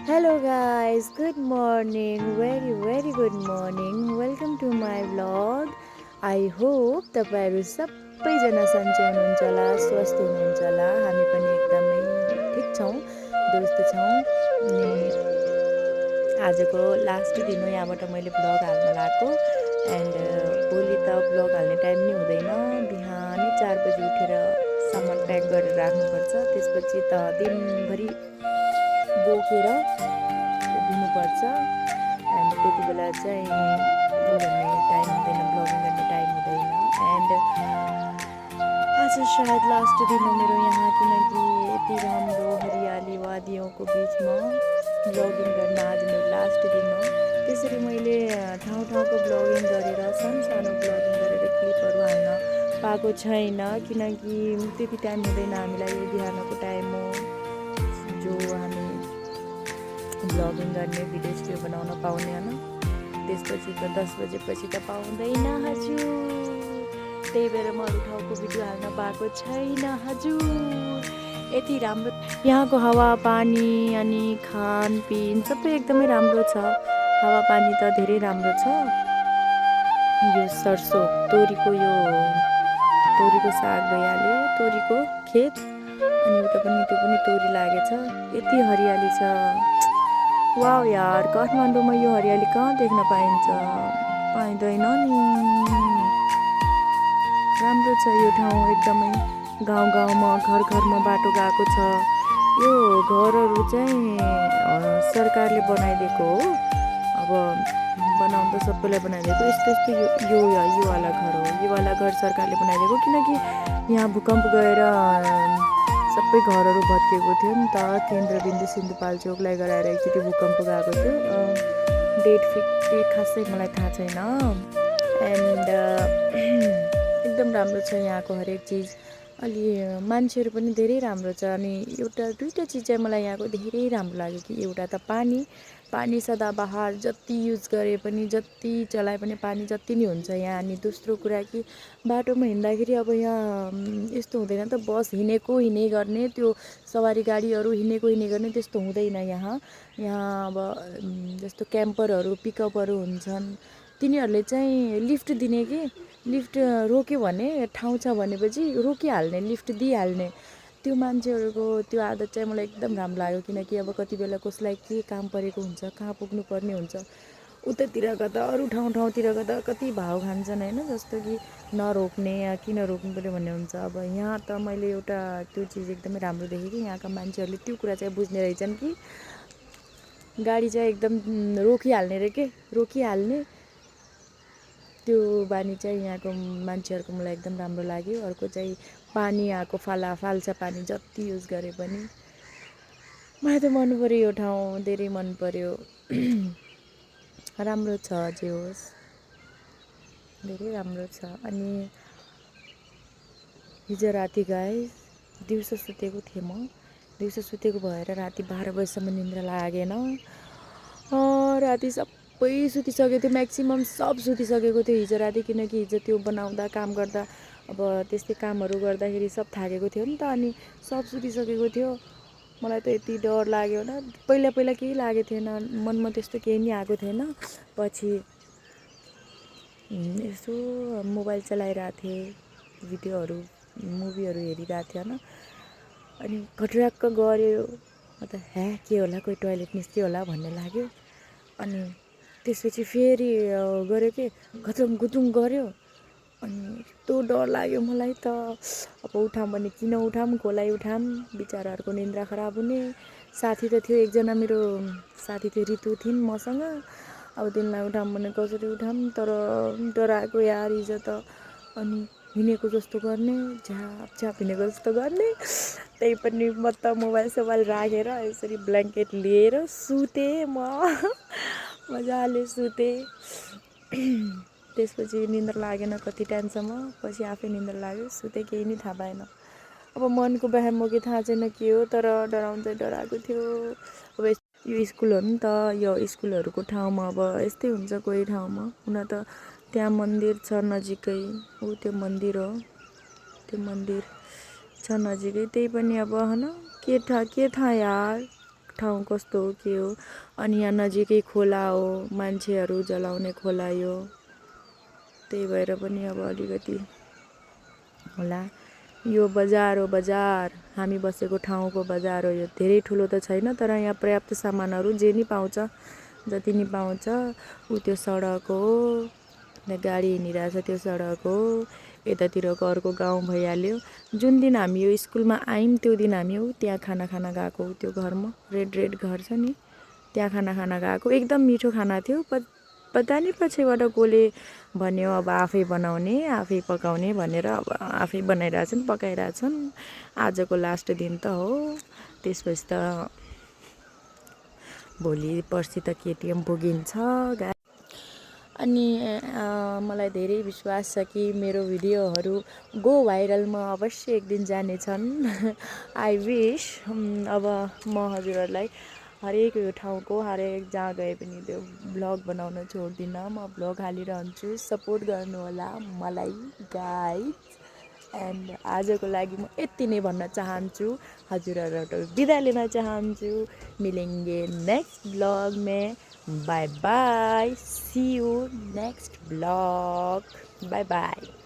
Hello guys, good morning, very good morning. Welcome to my vlog. I hope तपाईहरु सबैजना सन्चै हुनुहुन्छ होला, स्वस्थ हुनुहुन्छ होला। हामी पनि एकदमै ठिक छौं, दुरुस्त छौं। अनि आजको लास्ट दिन हो यहाँबाट मैले भ्लग हाल्न लागेको एन्ड भोलि त भ्लग हाल्ने टाइम नि हुँदैन। बिहानै 4 बजे उठेर सामान प्याक गरेर राख्नुपर्छ। त्यसपछि त दिनभरि बोकेर दिनुपर्छ एन्ड त्यति बेला चाहिँ के भन्ने टाइम हुँदैन, ब्लगिङ गर्ने टाइम हुँदैन। एन्ड आज सायद लास्ट दिन हो मेरो यहाँ, किनकि यति राम्रो हरियाली वादीको बिचमा ब्लगिङ गर्न आज मेरो लास्ट दिन हो। त्यसरी मैले ठाउँ ठाउँको ब्लगिङ गरेर सानो ब्लगिङ गरेर क्लिपहरू हाल्न पाएको छैन, किनकि त्यति टाइम हुँदैन हामीलाई। यो बिहानको टाइम हो जो हामी ब्लगिङ गर्ने, भिडियो स्टियो बनाउन पाउने होइन। त्यसपछि त 10 बजेपछि त पाउँदैन हजुर। त्यही भएर म अरू ठाउँको भिडियो हाल्न पाएको छैन हजुर। यति राम्रो यहाँको हावापानी अनि खानपिन सबै एकदमै राम्रो छ। हावापानी त धेरै राम्रो छ। यो सरसो तोरीको साग भइहाल्यो, तोरीको खेत, अनि उता पनि त्यो पनि तोरी लागेछ। यति हरियाली छ। वाउ यार, काठमाडौँमा यो हरियाली कहाँ देख्न पाइन्छ? पाइँदैन नि। राम्रो छ यो ठाउँ एकदमै। गाउँमा घरमा बाटो गएको छ। यो घरहरू चाहिँ सरकारले बनाइदिएको हो। अब बनाउनु त सबैलाई बनाइदिएको। यस्तो यो वाला घर हो। यो वाला घर सरकारले बनाइदिएको, किनकि यहाँ भूकम्प गएर सबै घरहरू भत्किएको थियो नि त। केन्द्रबिन्दु सिन्धुपाल्चोकलाई गराएर एकचोटि भूकम्प गएको थियो। डेट खासै मलाई थाहा छैन। एन्ड एकदम राम्रो छ यहाँको हरेक चिज। अलि मान्छेहरू पनि धेरै राम्रो छ। अनि दुईवटा चिज चाहिँ मलाई यहाँको धेरै राम्रो लाग्यो कि एउटा त पानी सदाबहार, जति युज गरे पनि जति चलाए पनि पानी जति नै हुन्छ यहाँ। अनि दोस्रो कुरा कि बाटोमा हिँड्दाखेरि अब यहाँ यस्तो हुँदैन त, बस हिँडे गर्ने, त्यो सवारी गाडीहरू हिँडे गर्ने त्यस्तो हुँदैन यहाँ। अब जस्तो क्याम्परहरू, पिकअपहरू हुन्छन्, तिनीहरूले चाहिँ लिफ्ट दिने कि लिफ्ट रोक्यो भने, ठाउँ छ भनेपछि रोकिहाल्ने, लिफ्ट दिइहाल्ने। त्यो मान्छेहरूको त्यो आदत चाहिँ मलाई एकदम राम्रो लाग्यो, किनकि अब कति बेला कसलाई के काम परेको हुन्छ, कहाँ पुग्नुपर्ने हुन्छ, उतातिर गर्दा अरू ठाउँतिर गर्दा कति भाउ खान्छन् होइन। जस्तो कि नरोक्ने या किन रोक्नु पऱ्यो भन्ने हुन्छ। अब यहाँ त मैले एउटा त्यो चिज एकदमै राम्रो देखेँ कि यहाँका मान्छेहरूले त्यो कुरा चाहिँ बुझ्ने रहेछन् कि गाडी चाहिँ एकदम रोकिहाल्ने त्यो बानी चाहिँ यहाँको मान्छेहरूको मलाई एकदम राम्रो लाग्यो। अर्को चाहिँ पानी यहाँको फाल्छ पानी जति युज गरे पनि। मलाई त मन पऱ्यो यो ठाउँ, धेरै मन पऱ्यो। राम्रो छ, जे होस् धेरै राम्रो छ। अनि हिजो राति गाइस दिउँसो सुतेको थिएँ म। दिउँसो सुतेको भएर राति 12 बजीसम्म निन्द्रा लागेन। राति सबै सुतिसकेको थियो, म्याक्सिमम् सब सुतिसकेको थियो हिजो राति, किनकि हिजो त्यो बनाउँदा काम गर्दा अब त्यस्तै कामहरू गर्दाखेरि सब थाकेको थियो नि त। अनि सब सुतिसकेको थियो। मलाई त यति डर लाग्यो न। पहिला केही लागेको थिएन, मनमा त्यस्तो केही नि आएको थिएन। पछि यसो मोबाइल चलाइरहेको थिएँ, भिडियोहरू मुभीहरू हेरिरहेको थिएँ होइन। अनि घट्र्याक्क गऱ्यो, अन्त के होला, कोही टोइलेट निस्क्यो होला भन्ने लाग्यो। अनि त्यसपछि फेरि गऱ्यो कि घचुङ गुचुङ गऱ्यो। अनि यस्तो डर लाग्यो मलाई त। अब उठाऊँ भने किन उठाऊँ, कसलाई उठाऊँ, बिचराहरूको निन्द्रा खराब हुने। साथी त थियो एकजना, मेरो साथी थियो ऋतु थिइन् मसँग। अब तिनलाई उठाऊँ भने कसरी उठाऊँ, तर डराएको यार हिजो त। अनि हिँडेको जस्तो गर्ने, झ्याप हिँडेको जस्तो गर्ने। त्यही पनि म त मोबाइल सोबाइल राखेर यसरी ब्ल्याङ्केट लिएर सुतेँ म। मजाले सुतेँ। त्यसपछि निन्द्रा लागेन कति टाइमसम्म, पछि आफै निन्द्रा लाग्यो, सुतेँ, केही नि थाहा पाएन। अब मनको व्यायाम हो कि थाहा छैन के हो, तर डराउनु चाहिँ डराएको थियो। अब यो स्कुल हो नि त, यो स्कुलहरूको ठाउँमा अब यस्तै हुन्छ कोही ठाउँमा। हुन त त्यहाँ मन्दिर छ नजिकै, त्यो मन्दिर हो, त्यो मन्दिर छ नजिकै। त्यही पनि अब होइन के थाहा यार, ठाउँ कस्तो हो के हो। अनि यहाँ नजिकै खोला हो, मान्छेहरू जलाउने खोला यो, त्यही भएर पनि अब अलिकति होला। यो बजार हो, बजार हामी बसेको ठाउँको बजार हो यो। धेरै ठुलो त छैन, तर यहाँ पर्याप्त सामानहरू जे नि पाउँछ, जति नि पाउँछ। त्यो सडक हो, त्यहाँ गाडी हिँडिरहेछ, त्यो सडक हो। यतातिरको अर्को गाउँ भइहाल्यो। जुन दिन हामी यो स्कुलमा आयौँ त्यो दिन हामी त्यहाँ खाना खान गएको, त्यो घरमा रेड घर छ नि, त्यहाँ खाना गएको। एकदम मिठो खाना थियो। पता नि पछिबाट कसले भन्यो अब आफै बनाउने, आफै पकाउने भनेर। अब आफै बनाइरहेछन्, पकाइरहेछन्। आजको लास्ट दिन त हो, त्यसपछि त भोलि पर्सि त केटिएम पुगिन्छ। अनि मलाई धेरै विश्वास छ कि मेरो भिडियोहरू गो भाइरलमा अवश्य एक दिन जानेछन्। I wish. अब म हजुरहरूलाई हरेक यो ठाउँको हरेक जहाँ गए पनि त्यो भ्लग बनाउन छोड्दिनँ। म भ्लग हालिरहन्छु, सपोर्ट गर्नुहोला मलाई गाइज। एन्ड आजको लागि म यति नै भन्न चाहन्छु, हजुरहरूबाट बिदा लिन चाहन्छु। मिलेंगे नेक्स्ट ब्लॉग में। Bye bye, see you next blog, bye bye.